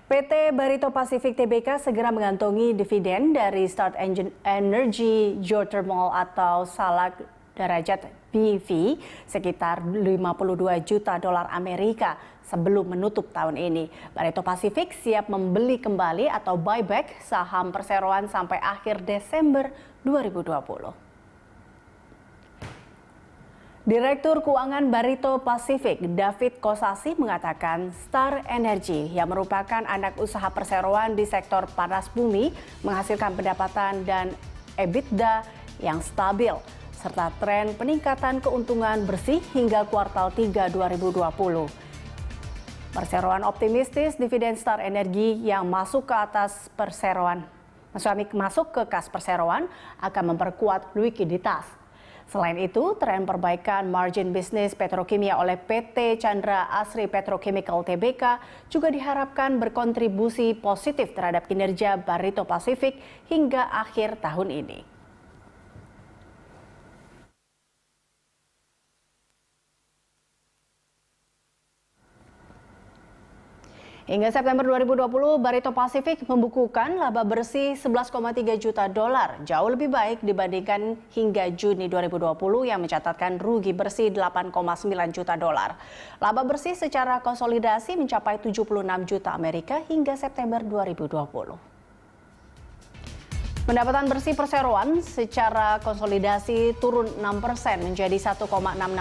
PT Barito Pacific Tbk segera mengantongi dividen dari Start Energy Geothermal atau Salak Darajat BV sekitar 52 juta dolar Amerika sebelum menutup tahun ini. Barito Pacific siap membeli kembali atau buyback saham perseroan sampai akhir Desember 2020. Direktur Keuangan Barito Pacific, David Kosasi mengatakan Star Energy yang merupakan anak usaha perseroan di sektor panas bumi menghasilkan pendapatan dan EBITDA yang stabil serta tren peningkatan keuntungan bersih hingga kuartal 3 2020. Perseroan optimistis dividen Star Energy yang masuk ke kas perseroan akan memperkuat likuiditas. Selain itu, tren perbaikan margin bisnis petrokimia oleh PT Chandra Asri Petrochemical Tbk juga diharapkan berkontribusi positif terhadap kinerja Barito Pacific hingga akhir tahun ini. Hingga September 2020, Barito Pacific membukukan laba bersih 11,3 juta dolar, jauh lebih baik dibandingkan hingga Juni 2020 yang mencatatkan rugi bersih 8,9 juta dolar. Laba bersih secara konsolidasi mencapai 76 juta Amerika hingga September 2020. Pendapatan bersih perseroan secara konsolidasi turun 6% menjadi 1,66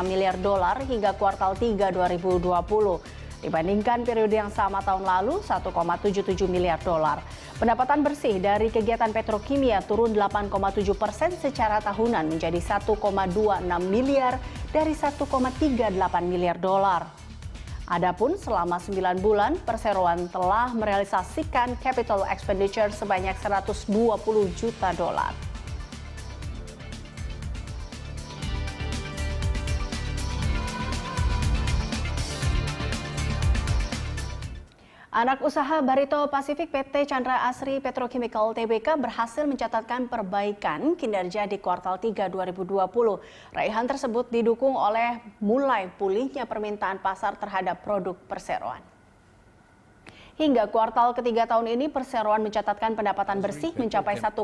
miliar dolar hingga kuartal 3 2020. Dibandingkan periode yang sama tahun lalu, 1,77 miliar dolar. Pendapatan bersih dari kegiatan petrokimia turun 8,7% secara tahunan menjadi 1,26 miliar dari 1,38 miliar dolar. Adapun selama 9 bulan, perseroan telah merealisasikan capital expenditure sebanyak 120 juta dolar. Anak usaha Barito Pacific PT Chandra Asri Petrochemical Tbk berhasil mencatatkan perbaikan kinerja di kuartal 3 2020. Raihan tersebut didukung oleh mulai pulihnya permintaan pasar terhadap produk perseroan. Hingga kuartal ketiga tahun ini, perseroan mencatatkan pendapatan bersih mencapai 1,27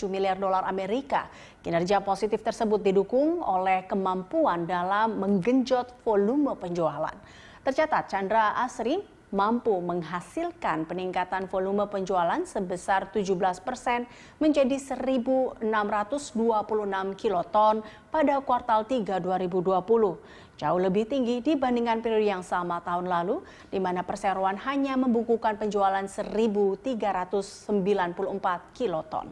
miliar dolar Amerika. Kinerja positif tersebut didukung oleh kemampuan dalam menggenjot volume penjualan. Tercatat Chandra Asri mampu menghasilkan peningkatan volume penjualan sebesar 17% menjadi 1.626 kiloton pada kuartal 3 2020. Jauh lebih tinggi dibandingkan periode yang sama tahun lalu, di mana perseroan hanya membukukan penjualan 1.394 kiloton.